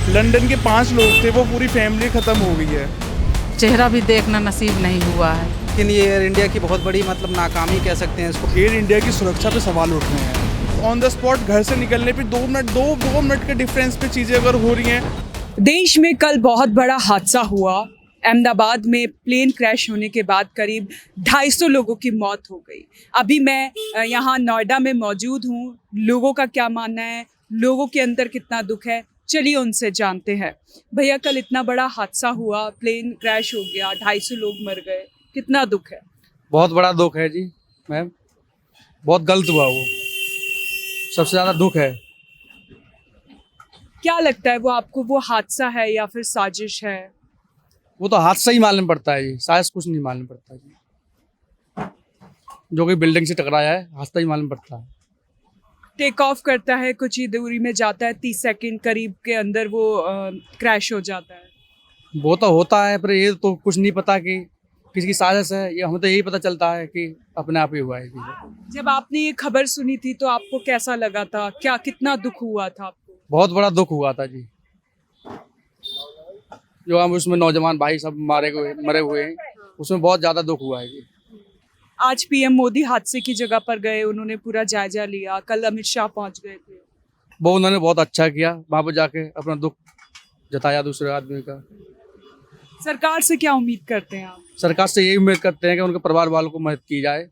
London के 5 लोग थे, वो पूरी फैमिली ख़त्म हो गई है। चेहरा भी देखना नसीब नहीं हुआ है। लेकिन ये एयर इंडिया की बहुत बड़ी मतलब नाकामी कह सकते हैं इसको। एयर इंडिया की सुरक्षा पे सवाल उठ रहे हैं। ऑन द स्पॉट घर से निकलने पे 2 मिनट के डिफरेंस पे चीज़ें अगर हो रही हैं। देश में कल बहुत बड़ा हादसा हुआ। अहमदाबाद में प्लेन क्रैश होने के बाद करीब 250 लोगों की मौत हो गई। अभी मैं यहाँ नोएडा में मौजूद हूँ। लोगों का क्या मानना है, लोगों के अंदर कितना दुख है, चलिए उनसे जानते हैं। भैया, कल इतना बड़ा हादसा हुआ, प्लेन क्रैश हो गया, 250 लोग मर गए, कितना दुख है? बहुत बड़ा दुख है जी मैम, बहुत गलत हुआ वो, सबसे ज़्यादा दुख है। क्या लगता है वो आपको, वो हादसा है या फिर साजिश है? वो तो हादसा ही मालूम पड़ता है जी, शायद कुछ नहीं मालूम पड़ता जी। जो कि बिल्डिंग से टकराया है, हादसा ही मालूम पड़ता है। टेक ऑफ करता है, कुछ ही दूरी में जाता है, 30 सेकंड करीब के अंदर वो क्रैश हो जाता है। वो तो होता है, पर ये तो कुछ नहीं पता कि किसकी साजिश है। ये हमें तो यही पता चलता है कि अपने आप ही हुआ है जी। जब आपने ये खबर सुनी थी तो आपको कैसा लगा था, क्या कितना दुख हुआ था आपको? बहुत बड़ा दुख हुआ था जी। जो हम उसमें नौजवान भाई सब मरे हुए हैं, उसमें बहुत ज़्यादा दुख हुआ है जी। आज पीएम मोदी हादसे की जगह पर गए, उन्होंने पूरा जायजा लिया। कल अमित शाह पहुंच गए थे। वो उन्होंने बहुत अच्छा किया, वहाँ पर जाके अपना दुख जताया दूसरे आदमी का। सरकार से क्या उम्मीद करते हैं आप? सरकार से यही उम्मीद करते हैं कि उनके परिवार वालों को मदद की जाए।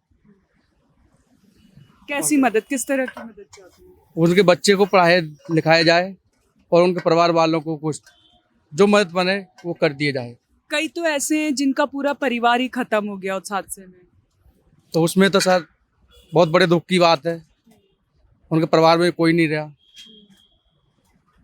कैसी मदद, किस तरह की मदद चाहते हैं? उनके बच्चे को पढ़ाए लिखाया जाए और उनके परिवार वालों को कुछ जो मदद बने वो कर दिए जाए। कई तो ऐसे हैं जिनका पूरा परिवार ही खत्म हो गया उस हादसे में। तो उसमें तो सर बहुत बड़े दुख की बात है, उनके परिवार में कोई नहीं रहा,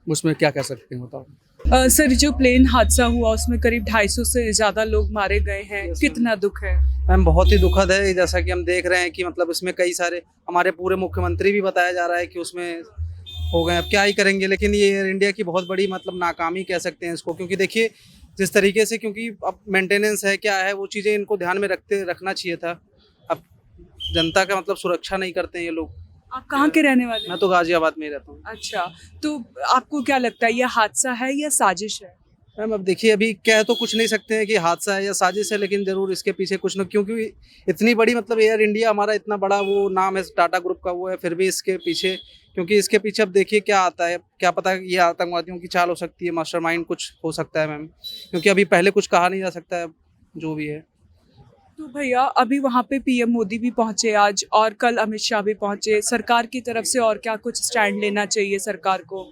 उसमें क्या कह सकते हैं बताओ। सर, जो प्लेन हादसा हुआ उसमें करीब 250 से ज़्यादा लोग मारे गए हैं, कितना दुख है? मैम बहुत ही दुखद है। जैसा कि हम देख रहे हैं कि मतलब इसमें कई सारे हमारे पूरे मुख्यमंत्री भी बताया जा रहा है कि उसमें हो गए। अब क्या ही करेंगे, लेकिन ये एयर इंडिया की बहुत बड़ी मतलब नाकामी कह सकते हैं इसको। क्योंकि देखिए जिस तरीके से, क्योंकि अब मेंटेनेंस है क्या है, वो चीज़ें इनको ध्यान में रखना चाहिए था। अब जनता का मतलब सुरक्षा नहीं करते हैं ये लोग। आप कहाँ के रहने वाले हैं? मैं तो गाजियाबाद में ही रहता हूँ। अच्छा, तो आपको क्या लगता है, ये हादसा है या साजिश है? मैम अब देखिए, अभी कह तो कुछ नहीं सकते हैं कि हादसा है या साजिश है, लेकिन ज़रूर इसके पीछे कुछ ना, क्योंकि इतनी बड़ी मतलब एयर इंडिया हमारा इतना बड़ा वो नाम है, टाटा ग्रुप का वो है, फिर भी इसके पीछे, क्योंकि इसके पीछे अब देखिए क्या आता है, क्या पता ये आतंकवादियों की चाल हो सकती है, मास्टरमाइंड कुछ हो सकता है मैम, क्योंकि अभी पहले कुछ कहा नहीं जा सकता है जो भी है। तो भैया, अभी वहाँ पे पीएम मोदी भी पहुंचे आज, और कल अमित शाह भी पहुंचे। सरकार की तरफ से और क्या कुछ स्टैंड लेना चाहिए सरकार को?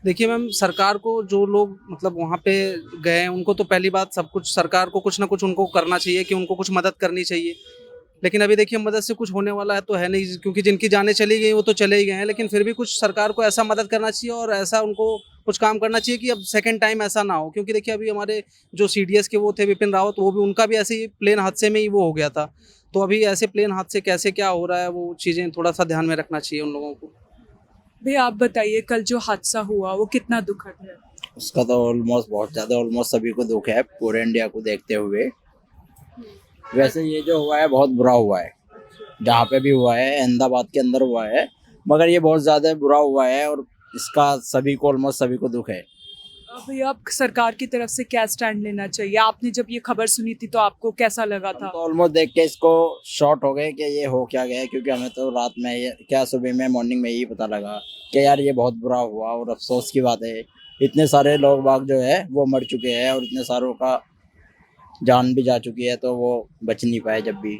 देखिए मैम, सरकार को जो लोग मतलब वहाँ पे गए हैं उनको तो पहली बात सब कुछ सरकार को कुछ ना कुछ उनको करना चाहिए कि उनको कुछ मदद करनी चाहिए। लेकिन अभी देखिए मदद से कुछ होने वाला है तो है नहीं, क्योंकि जिनकी जानें चली गई वो तो चले ही गए हैं। लेकिन फिर भी कुछ सरकार को ऐसा मदद करना चाहिए और ऐसा उनको कुछ काम करना चाहिए कि अब सेकंड टाइम ऐसा ना हो। क्योंकि देखिए अभी हमारे जो सीडीएस के वो थे विपिन रावत, वो भी उनका भी ऐसे ही प्लेन हादसे में ही वो हो गया था। तो अभी ऐसे प्लेन हादसे कैसे क्या हो रहा है, वो चीज़ें थोड़ा सा ध्यान में रखना चाहिए उन लोगों को। भैया, आप बताइए, कल जो हादसा हुआ वो कितना दुखद है? उसका तो ऑलमोस्ट बहुत ज़्यादा, ऑलमोस्ट सभी को दुख है पूरे इंडिया को देखते हुए। वैसे ये जो हुआ है बहुत बुरा हुआ है, जहाँ पे भी हुआ है, अहमदाबाद के अंदर हुआ है, मगर ये बहुत ज़्यादा बुरा हुआ है और इसका सभी को, ऑलमोस्ट सभी को दुख है। भैया, अब सरकार की तरफ से क्या स्टैंड लेना चाहिए? आपने जब ये खबर सुनी थी तो आपको कैसा लगा था? तो ऑलमोस्ट देख के इसको शॉर्ट हो गए कि ये हो क्या गया है, क्योंकि हमें तो रात में क्या सुबह में मॉर्निंग में यही पता लगा कि यार ये बहुत बुरा हुआ और अफसोस की बात है। इतने सारे लोग बाग जो है वो मर चुके हैं और इतने सारों का जान भी जा चुकी है, तो वो बच नहीं पाए जब भी।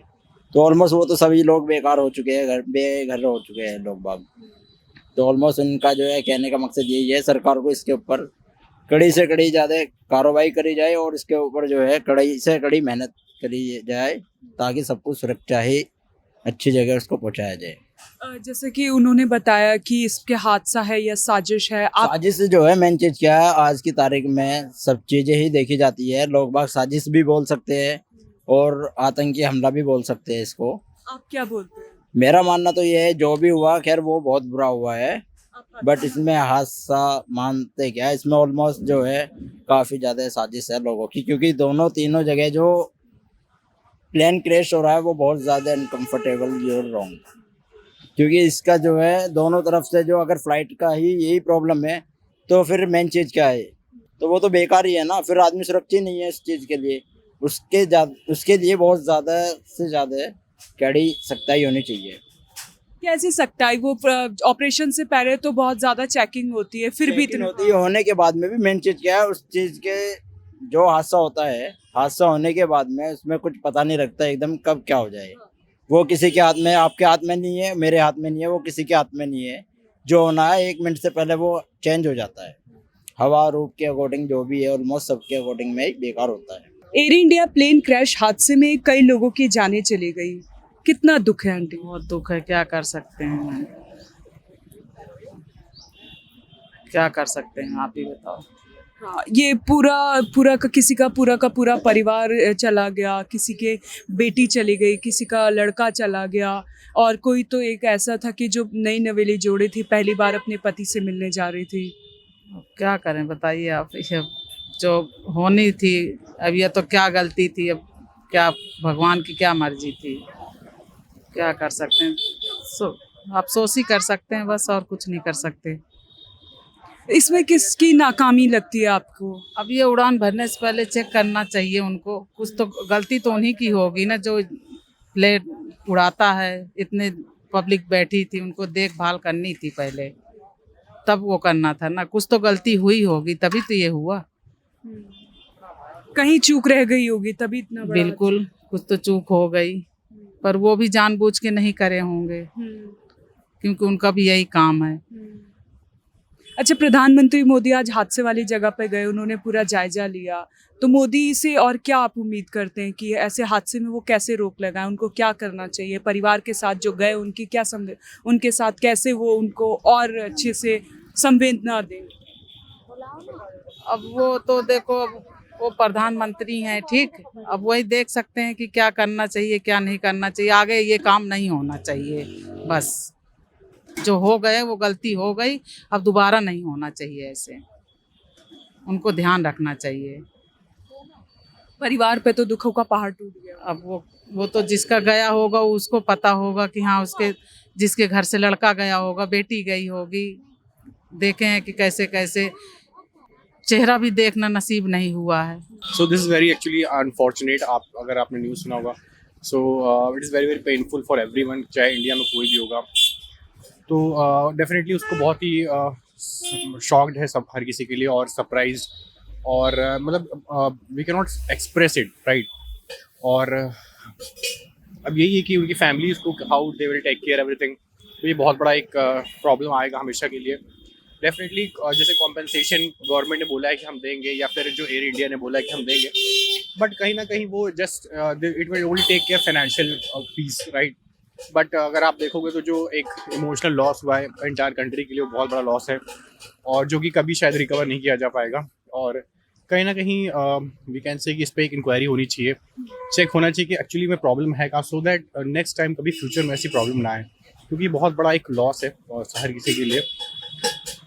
तो ऑलमोस्ट वो तो सभी लोग बेकार हो चुके हैं, बेघर हो चुके हैं लोग बाग। तो ऑलमोस्ट उनका जो है कहने का मकसद यही है, सरकार को इसके ऊपर कड़ी से कड़ी ज़्यादा कार्रवाई करी जाए और इसके ऊपर जो है कड़ी से कड़ी मेहनत करी जाए, ताकि सबको सुरक्षा ही अच्छी जगह उसको पहुंचाया जाए। जैसे कि उन्होंने बताया कि इसके हादसा है या साजिश है, आप साजिश जो है, मेन चीज़ क्या है, आज की तारीख में सब चीज़ें ही देखी जाती है। लोग बाग साजिश भी बोल सकते हैं और आतंकी हमला भी बोल सकते हैं इसको। क्या बोलते हैं? मेरा मानना तो ये है, जो भी हुआ खैर वो बहुत बुरा हुआ है, बट इसमें हादसा मानते क्या, इसमें ऑलमोस्ट जो है काफ़ी ज़्यादा साजिश है लोगों की, क्योंकि दोनों तीनों जगह जो प्लेन क्रैश हो रहा है वो बहुत ज़्यादा अनकम्फर्टेबल जो रॉन्ग, क्योंकि इसका जो है दोनों तरफ से जो, अगर फ्लाइट का ही यही प्रॉब्लम है तो फिर मेन चीज़ क्या है? तो वो तो बेकार ही है ना, फिर आदमी सुरक्षित नहीं है इस चीज़ के लिए। उसके लिए बहुत ज़्यादा से ज़्यादा कड़ी सख्ताई होनी चाहिए। कैसे सकता है वो ऑपरेशन से पहले तो बहुत ज़्यादा चेकिंग होती है, फिर भी लेकिन इतनी होती है, होने के बाद में भी मेन चीज़ क्या है, उस चीज़ के जो हादसा होता है, हादसा होने के बाद में उसमें कुछ पता नहीं लगता एकदम कब क्या हो जाए। वो किसी के हाथ में, आपके हाथ में नहीं है, मेरे हाथ में नहीं है, वो किसी के हाथ में नहीं है। जो होना है 1 मिनट से पहले वो चेंज हो जाता है। हवा रूप के अकॉर्डिंग जो भी है ऑलमोस्ट सबके अकॉर्डिंग में ही बेकार होता है। एयर इंडिया प्लेन क्रैश हादसे में कई लोगों की जानें चली गई। कितना दुख है आंटी? बहुत दुख है, क्या कर सकते हैं, क्या कर सकते हैं, आप ही बताओ। हाँ, ये पूरा का पूरा परिवार चला गया, किसी के बेटी चली गई, किसी का लड़का चला गया, और कोई तो एक ऐसा था कि जो नई नवेली जोड़ी थी, पहली बार अपने पति से मिलने जा रही थी। अब क्या करें बताइए आप, ये जो होनी थी, अब ये तो क्या गलती थी, अब क्या भगवान की क्या मर्जी थी, क्या कर सकते हैं। अफसोस ही कर सकते हैं बस, और कुछ नहीं कर सकते। इसमें किसकी नाकामी लगती है आपको? अब ये उड़ान भरने से पहले चेक करना चाहिए उनको, कुछ तो गलती तो उन्हीं की होगी ना, जो प्लेन उड़ाता है। इतने पब्लिक बैठी थी, उनको देखभाल करनी थी पहले, तब वो करना था ना। कुछ तो गलती हुई होगी, तभी तो ये हुआ। कहीं चूक रह गई होगी तभी इतना बड़ा। बिल्कुल, कुछ तो चूक हो गई, पर वो भी जानबूझ के नहीं करे होंगे, क्योंकि उनका भी यही काम है। अच्छा, प्रधानमंत्री मोदी आज हादसे वाली जगह पे गए, उन्होंने पूरा जायजा लिया, तो मोदी से और क्या आप उम्मीद करते हैं कि ऐसे हादसे में वो कैसे रोक लगाएं? उनको क्या करना चाहिए? परिवार के साथ जो गए उनकी क्या उनके साथ कैसे वो उनको और अच्छे से संवेदना दें? अब वो तो देखो, अब वो प्रधानमंत्री हैं, ठीक, अब वही देख सकते हैं कि क्या करना चाहिए, क्या नहीं करना चाहिए। आगे ये काम नहीं होना चाहिए, बस जो हो गए वो गलती हो गई, अब दोबारा नहीं होना चाहिए ऐसे, उनको ध्यान रखना चाहिए। परिवार पे तो दुखों का पहाड़ टूट गया। अब वो तो जिसका गया होगा उसको पता होगा कि हाँ, उसके जिसके घर से लड़का गया होगा, बेटी गई होगी, देखे हैं कि कैसे कैसे, चेहरा भी देखना नसीब नहीं हुआ है। So this is very actually unfortunate. अगर आपने न्यूज़ सुना होगा, so it is very very painful for everyone, चाहे इंडिया में कोई भी होगा। तो डेफिनेटली उसको बहुत ही शॉक्ड है सब, हर किसी के लिए, और सरप्राइज, और मतलब we can not express it, right. और अब यही है कि उनकी फैमिली उसको how they will take care everything, तो ये बहुत बड़ा एक प्रॉब्लम आएगा हमेशा के लिए। डेफिनेटली जैसे कॉम्पेंसेशन गवर्नमेंट ने बोला है कि हम देंगे, या फिर जो एयर इंडिया ने बोला है कि हम देंगे, बट कहीं ना कहीं वो just it will only take care financial peace, right. But अगर आप देखोगे तो जो एक इमोशनल लॉस हुआ है एंटायर कंट्री के लिए, वो बहुत बड़ा लॉस है, और जो कि कभी शायद रिकवर नहीं किया जा पाएगा। और कहीं ना कहीं वी कैन से कि इस पर एक इंक्वायरी होनी चाहिए, चेक होना चाहिए कि एक्चुअली में प्रॉब्लम है कहाँ, सो दैट नेक्स्ट टाइम कभी फ्यूचर में ऐसी प्रॉब्लम ना आए, क्योंकि बहुत बड़ा एक लॉस है हर किसी के लिए।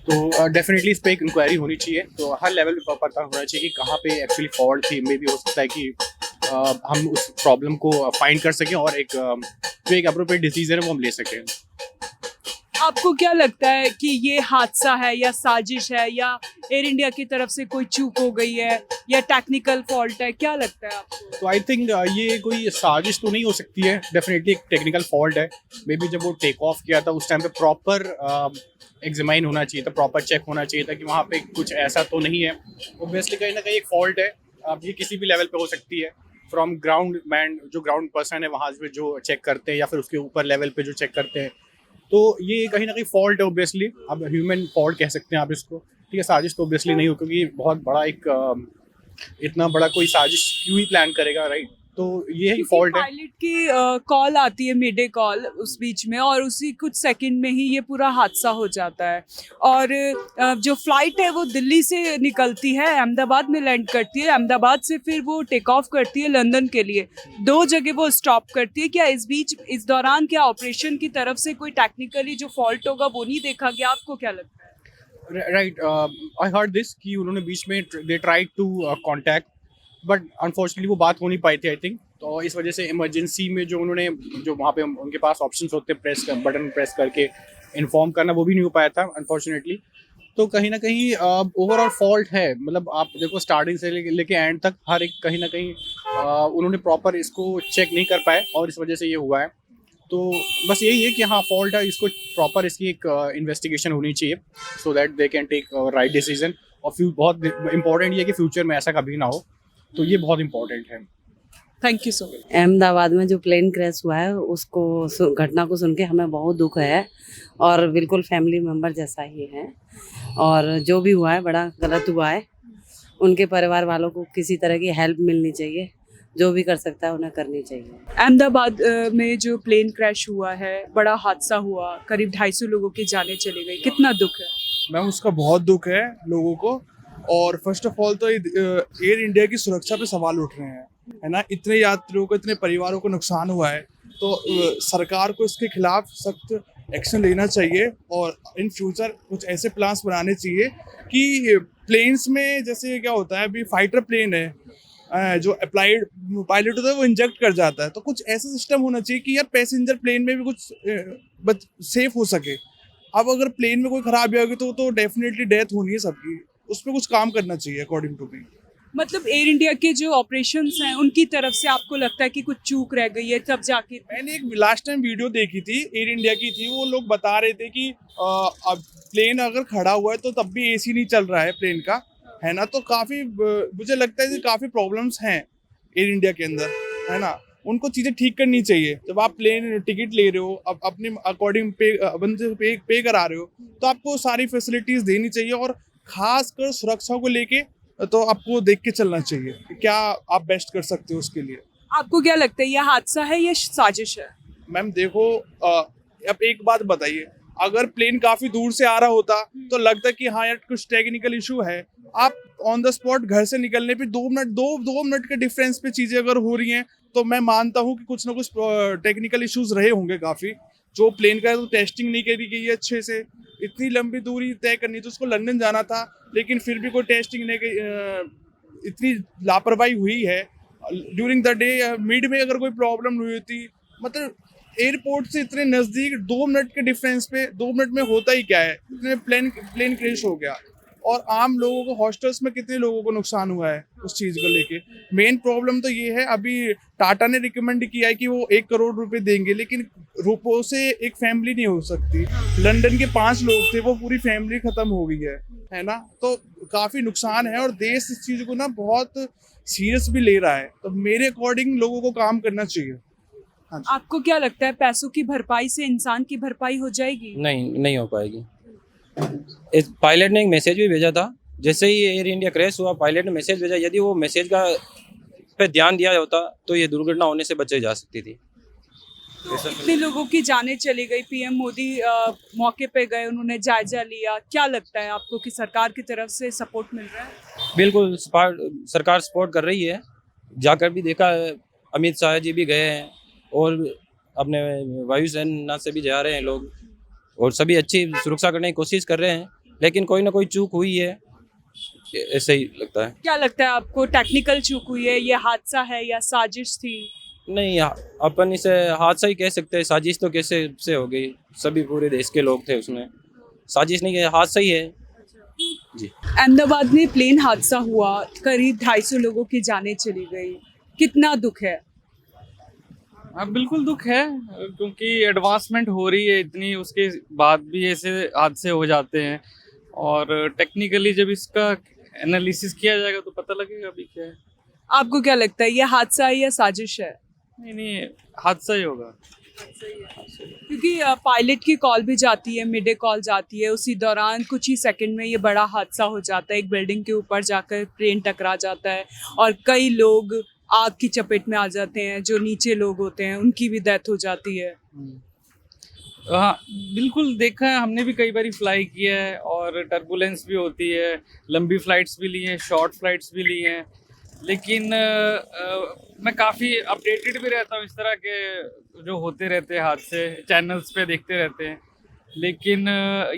तो डेफिनेटली इस पर एक इंक्वायरी होनी चाहिए, तो हर लेवल पे पता होना चाहिए कि कहाँ पे एक्चुअली फॉल्ट थी। मे भी हो सकता है कि हम उस प्रॉब्लम को फाइंड कर सकें, और एक जो एक अप्रोप्रिएट डिसीजन है वो हम ले सकें। आपको क्या लगता है कि ये हादसा है या साजिश है, या एयर इंडिया की तरफ से कोई चूक हो गई है, या टेक्निकल फॉल्ट है? क्या लगता है आपको? तो आई थिंक ये कोई साजिश तो नहीं हो सकती है, डेफिनेटली एक टेक्निकल फॉल्ट है। मे बी जब वो टेक ऑफ किया था उस टाइम पे प्रॉपर एग्जामाइन होना चाहिए था, प्रॉपर चेक होना चाहिए था कि वहाँ पे कुछ ऐसा तो नहीं है। ऑब्वियसली कहीं ना कहीं एक फॉल्ट है, अब ये किसी भी लेवल पे हो सकती है, फ्रॉम ग्राउंड मैन, जो ग्राउंड पर्सन है वहाँ पे जो चेक करते हैं, या फिर उसके ऊपर लेवल पे जो चेक करते हैं, तो ये कहीं ना कहीं फॉल्ट है ऑब्वियसली। अब ह्यूमन फॉल्ट कह सकते हैं आप इसको, ठीक है। साजिश तो ऑब्वियसली नहीं हो, क्योंकि बहुत बड़ा एक इतना बड़ा कोई साजिश क्यों ही प्लान करेगा, राइट। तो ये ही फॉल्ट है। पायलट की कॉल आती है, मिडे कॉल, उस बीच में, और उसी कुछ सेकंड में ही ये पूरा हादसा हो जाता है। और जो फ्लाइट है वो दिल्ली से निकलती है, अहमदाबाद में लैंड करती है, अहमदाबाद से फिर वो टेक ऑफ करती है लंदन के लिए। 2 जगह वो स्टॉप करती है। क्या इस दौरान क्या ऑपरेशन की तरफ से कोई टेक्निकली जो फॉल्ट होगा वो नहीं देखा गया? आपको क्या लगता है? राइट, आई हर्ड दिस कि उन्होंने बीच में they tried to contact, but unfortunately वो बात हो नहीं पाई थी आई थिंक। तो इस वजह से इमरजेंसी में जो उन्होंने, जो वहाँ पे उनके पास ऑप्शंस होते हैं, बटन प्रेस करके इन्फॉर्म करना, वो भी नहीं हो पाया था अनफॉर्चुनेटली। तो कहीं ना कहीं ओवरऑल फॉल्ट है। मतलब आप देखो स्टार्टिंग से लेके एंड तक हर एक कहीं ना कहीं उन्होंने प्रॉपर इसको चेक नहीं कर पाए और इस वजह से ये हुआ है। तो बस यही है कि हाँ फॉल्ट है, इसको प्रॉपर इसकी एक इन्वेस्टिगेशन होनी चाहिए so that they can take right decision. और बहुत इंपॉर्टेंट ये है कि फ्यूचर में ऐसा कभी ना हो, तो ये बहुत इंपॉर्टेंट है। Thank you so much. Ahmedabad में जो प्लेन क्रैश हुआ है उसको घटना को सुन के हमें बहुत दुख है और बिल्कुल फैमिली मेम्बर जैसा ही है। और जो भी हुआ है बड़ा गलत हुआ है। उनके परिवार वालों को किसी तरह की हेल्प मिलनी चाहिए, जो भी कर सकता है उन्हें करनी चाहिए। अहमदाबाद में जो प्लेन क्रैश हुआ है, बड़ा हादसा हुआ, करीब 250 लोगों की जानें चली गई, कितना दुख है? मैम उसका बहुत दुख है लोगों को। और फर्स्ट ऑफ ऑल तो एयर इंडिया की सुरक्षा पे सवाल उठ रहे हैं, है ना। इतने यात्रियों को, इतने परिवारों को नुकसान हुआ है, तो सरकार को इसके खिलाफ सख्त एक्शन लेना चाहिए और इन फ्यूचर कुछ ऐसे प्लान्स बनाने चाहिए कि प्लेन्स में जैसे क्या होता है, अभी फाइटर प्लेन है जो अप्लाइड पायलट होता है वो इंजेक्ट कर जाता है, तो कुछ ऐसा सिस्टम होना चाहिए कि यार पैसेंजर प्लेन में भी कुछ सेफ हो सके। अब अगर प्लेन में कोई खराबी होगी तो डेफिनेटली डेथ होनी है सबकी, उस पर कुछ काम करना चाहिए अकॉर्डिंग टू मी। मतलब एयर इंडिया के जो ऑपरेशंस हैं उनकी तरफ से आपको लगता है कि कुछ चूक रह गई है तब जाके? मैंने एक लास्ट टाइम वीडियो देखी थी, एयर इंडिया की थी, वो लोग बता रहे थे कि अब प्लेन अगर खड़ा हुआ है तो तब भी एसी नहीं चल रहा है प्लेन का, है ना। तो काफ़ी मुझे लगता है कि काफ़ी प्रॉब्लम्स हैं एयर इंडिया के अंदर, है ना। उनको चीज़ें ठीक करनी चाहिए। जब आप प्लेन टिकट ले रहे हो, अब अपने अकॉर्डिंग पे करा रहे हो, तो आपको सारी फैसिलिटीज़ देनी चाहिए और खासकर सुरक्षा को लेके तो आपको देख के चलना चाहिए कि क्या आप बेस्ट कर सकते हो उसके लिए। आपको क्या लगता है, यह हादसा है या साजिश है? मैम देखो, अब एक बात बताइए, अगर प्लेन काफ़ी दूर से आ रहा होता तो लगता कि हाँ यार कुछ टेक्निकल इशू है। आप ऑन द स्पॉट घर से निकलने पे 2 मिनट के डिफरेंस पे चीज़ें अगर हो रही हैं तो मैं मानता हूँ कि कुछ ना कुछ टेक्निकल इश्यूज रहे होंगे काफ़ी। जो प्लेन का है तो टेस्टिंग नहीं करी गई है अच्छे से, इतनी लंबी दूरी तय करनी थी, उसको लंदन जाना था लेकिन फिर भी कोई टेस्टिंग नहीं की, इतनी लापरवाही हुई है। ड्यूरिंग द डे मिड में अगर कोई प्रॉब्लम हुई होती, मतलब एयरपोर्ट से इतने नज़दीक 2 मिनट के डिफरेंस पे 2 मिनट में होता ही क्या है, इतने प्लेन क्रैश हो गया। और आम लोगों को, हॉस्टल्स में कितने लोगों को नुकसान हुआ है उस चीज़ को लेके। मेन प्रॉब्लम तो ये है, अभी टाटा ने रिकमेंड किया है कि वो 1 करोड़ रुपए देंगे, लेकिन रुपयों से एक फैमिली नहीं हो सकती। लंदन के 5 लोग थे, वो पूरी फैमिली खत्म हो गई है ना। तो काफ़ी नुकसान है और देश इस चीज़ को ना बहुत सीरियस भी ले रहा है। तो मेरे अकॉर्डिंग लोगों को काम करना चाहिए। हाँ जी। आपको क्या लगता है, पैसों की भरपाई से इंसान की भरपाई हो जाएगी? नहीं हो पाएगी। इस पायलट ने एक मैसेज भी भेजा था, जैसे ही एयर इंडिया क्रैश हुआ पायलट ने मैसेज भेजा, यदि वो मैसेज का पे ध्यान दिया होता तो ये दुर्घटना होने से बचाई जा सकती थी। कितने लोगों की जानें चली गई। पीएम मोदी मौके पे गए, उन्होंने जायजा लिया। क्या लगता है आपको कि सरकार की तरफ से सपोर्ट मिल रहा है? बिल्कुल सरकार सपोर्ट कर रही है। जाकर भी देखा है, अमित शाह जी भी गए हैं और अपने वायुसेना से भी जा रहे हैं लोग और सभी अच्छी सुरक्षा करने की कोशिश कर रहे हैं, लेकिन कोई ना कोई चूक हुई है, ऐसे ही लगता है। क्या लगता है आपको, टेक्निकल चूक हुई है, ये हादसा है या साजिश थी? नहीं, अपन इसे हादसा ही कह सकते हैं, साजिश तो कैसे से हो गई, सभी पूरे देश के लोग थे उसमें, साजिश नहीं है, हादसा ही है जी। अहमदाबाद में प्लेन हादसा हुआ, करीब 250 लोगों की जानें चली गई, कितना दुख है? हाँ बिल्कुल दुख है, क्योंकि एडवांसमेंट हो रही है इतनी, उसके बाद भी ऐसे हादसे हो जाते हैं और टेक्निकली जब इसका एनालिसिस किया जाएगा तो पता लगेगा अभी क्या है। आपको क्या लगता है, ये हादसा है या साजिश है? नहीं हादसा ही होगा, क्योंकि पायलट की कॉल भी जाती है, मिड कॉल जाती है, उसी दौरान कुछ ही सेकंड में ये बड़ा हादसा हो जाता है। एक बिल्डिंग के ऊपर जाकर प्लेन टकरा जाता है और कई लोग आग की चपेट में आ जाते हैं, जो नीचे लोग होते हैं उनकी भी डेथ हो जाती है। हाँ बिल्कुल देखा है, हमने भी कई बार फ्लाई किया है और टर्बुलेंस भी होती है, लंबी फ्लाइट्स भी ली हैं, शॉर्ट फ्लाइट्स भी ली हैं, लेकिन मैं काफ़ी अपडेटेड भी रहता हूँ, इस तरह के जो होते रहते हैं हादसे चैनल्स पे देखते रहते हैं, लेकिन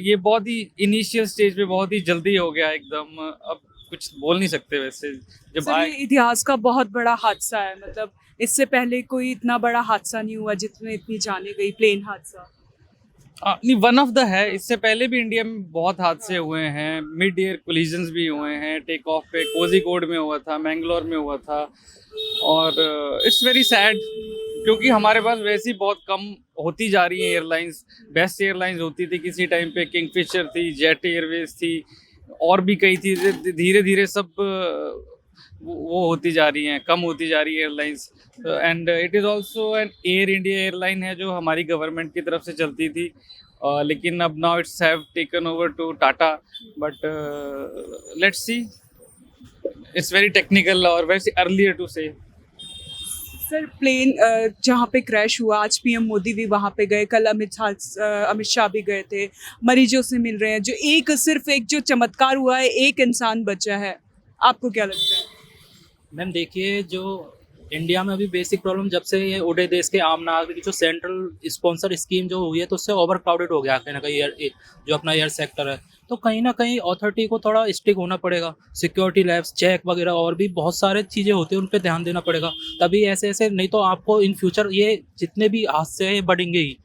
ये बहुत ही इनिशियल स्टेज पे बहुत ही जल्दी हो गया एकदम, अब कुछ बोल नहीं सकते वैसे। जब सर, ये इतिहास का बहुत बड़ा हादसा है, मतलब इससे पहले कोई इतना बड़ा हादसा नहीं हुआ जिसमें इतनी जाने गई, प्लेन हादसा। नहीं, वन ऑफ द है। इससे पहले भी इंडिया में बहुत हादसे हुए हैं, मिड एयर कोलिजन्स भी हुए हैं। टेक ऑफ पे कोझिकोड में हुआ था, मैंगलोर में हुआ था, और इट्स वेरी सैड क्योंकि हमारे पास वैसे ही बहुत कम होती जा रही है एयरलाइंस। बेस्ट एयरलाइंस होती थी किसी टाइम पे, किंगफिशर थी, जेट एयरवेज थी, और भी कई थी। धीरे धीरे सब वो होती जा रही हैं, कम होती जा रही है airlines. And it is also an air India airline है जो हमारी गवर्नमेंट की तरफ से चलती थी, लेकिन अब now it's have taken over to Tata. But let's see, it's very technical और very earlier to say. Sir plane जहाँ पे क्रैश हुआ, आज पीएम मोदी भी वहाँ पे गए, कल अमित शाह भी गए थे, मरीजों से मिल रहे हैं। जो सिर्फ एक जो चमत्कार हुआ है, एक इंसान बचा है, आपको क्या लगता है? मैम देखिए, जो इंडिया में अभी बेसिक प्रॉब्लम जब से ये उड़े देश के आम नागरिक की जो सेंट्रल स्पॉन्सर स्कीम जो हुई है, तो उससे ओवर क्राउडेड हो गया कहीं ना कहीं जो अपना एयर सेक्टर है। तो कहीं ना कहीं अथॉरिटी को थोड़ा स्ट्रिक्ट होना पड़ेगा। सिक्योरिटी लैब्स, चेक वगैरह और भी बहुत सारे चीज़ें होती हैं, उन पर ध्यान देना पड़ेगा। तभी ऐसे नहीं तो आपको इन फ्यूचर ये जितने भी हादसे हैं ये बढ़ेंगे ही,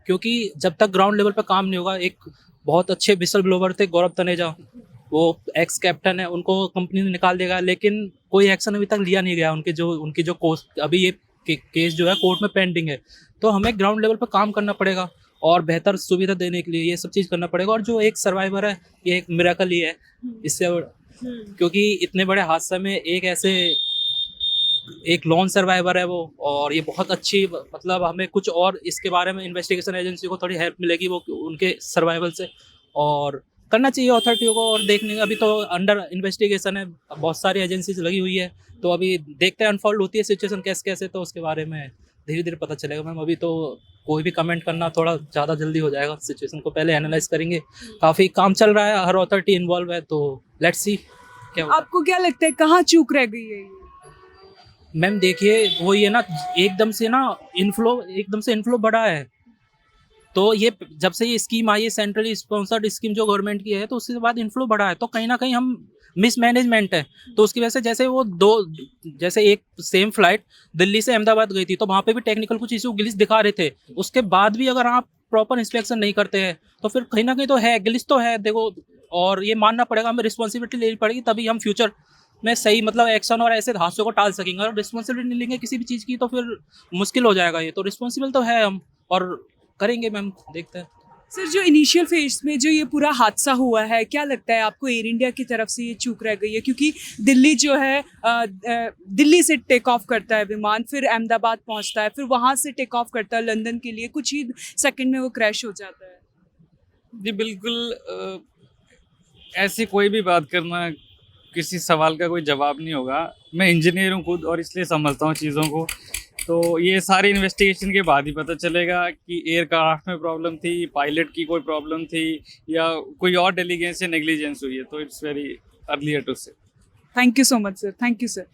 क्योंकि जब तक ग्राउंड लेवल पर काम नहीं होगा। एक बहुत अच्छे विसल ब्लोवर थे गौरव तनेजा, वो एक्स कैप्टन है, उनको कंपनी ने निकाल देगा, लेकिन कोई एक्शन अभी तक लिया नहीं गया। उनकी जो अभी ये केस जो है कोर्ट में पेंडिंग है। तो हमें ग्राउंड लेवल पर काम करना पड़ेगा और बेहतर सुविधा देने के लिए ये सब चीज़ करना पड़ेगा। और जो एक सर्वाइवर है, ये एक मिरेकल ही है इससे, क्योंकि इतने बड़े हादसे में एक लॉन सर्वाइवर है वो। और ये बहुत अच्छी, मतलब हमें कुछ और इसके बारे में इन्वेस्टिगेशन एजेंसी को थोड़ी हेल्प मिलेगी वो उनके सर्वाइवल से, और करना चाहिए अथॉरिटियों को। और देखने अभी तो अंडर इन्वेस्टिगेशन है, बहुत सारी एजेंसीज लगी हुई है, तो अभी देखते हैं अनफोल्ड होती है सिचुएशन कैसे, तो उसके बारे में धीरे धीरे पता चलेगा। मैम अभी तो कोई भी कमेंट करना थोड़ा ज़्यादा जल्दी हो जाएगा। सिचुएशन को पहले एनालाइज करेंगे, काफ़ी काम चल रहा है, हर अथॉरिटी इन्वॉल्व है, तो लेट्स सी क्या होगा। आपको क्या लगता है कहाँ चूक रह गई है? मैम देखिए, वही है ना, एकदम से इन्फ्लो बढ़ा है। तो ये जब से ये स्कीम आई है, सेंट्रली स्पॉन्सर्ड स्कीम जो गवर्नमेंट की है, तो उसके बाद इन्फ्लो बढ़ा है। तो कहीं ना कहीं हम मिसमैनेजमेंट है, तो उसकी वजह से जैसे एक सेम फ्लाइट दिल्ली से अहमदाबाद गई थी, तो वहाँ पे भी टेक्निकल कुछ इशू ग्लिच दिखा रहे थे। उसके बाद भी अगर आप प्रॉपर इंस्पेक्शन नहीं करते हैं, तो फिर कहीं ना कहीं तो है, ग्लिच तो है देखो, और ये मानना पड़ेगा, हमें रिस्पॉन्सिबिलिटी लेनी पड़ेगी, तभी हम फ्यूचर में सही मतलब एक्शन और ऐसे हादसों को टाल सकेंगे। और रिस्पॉन्सिबिलिटी नहीं लेंगे किसी भी चीज़ की, तो फिर मुश्किल हो जाएगा। ये तो रिस्पॉन्सिबल तो है हम, और करेंगे मैम, देखते हैं। सर जो इनिशियल फेज में जो ये पूरा हादसा हुआ है, क्या लगता है आपको एयर इंडिया की तरफ से ये चूक रह गई है? क्योंकि दिल्ली जो है दिल्ली से टेक ऑफ करता है विमान, फिर अहमदाबाद पहुंचता है, फिर वहां से टेक ऑफ करता है लंदन के लिए, कुछ ही सेकंड में वो क्रैश हो जाता है। जी बिल्कुल, ऐसी कोई भी बात करना किसी सवाल का कोई जवाब नहीं होगा। मैं इंजीनियर हूँ खुद, और इसलिए समझता हूँ चीज़ों को। तो ये सारी इन्वेस्टिगेशन के बाद ही पता चलेगा कि एयरक्राफ्ट में प्रॉब्लम थी, पायलट की कोई प्रॉब्लम थी, या कोई और डेलीगेंस या नेग्लिजेंस हुई है। तो इट्स वेरी अर्लियर टू से। Thank you so much sir, thank you sir.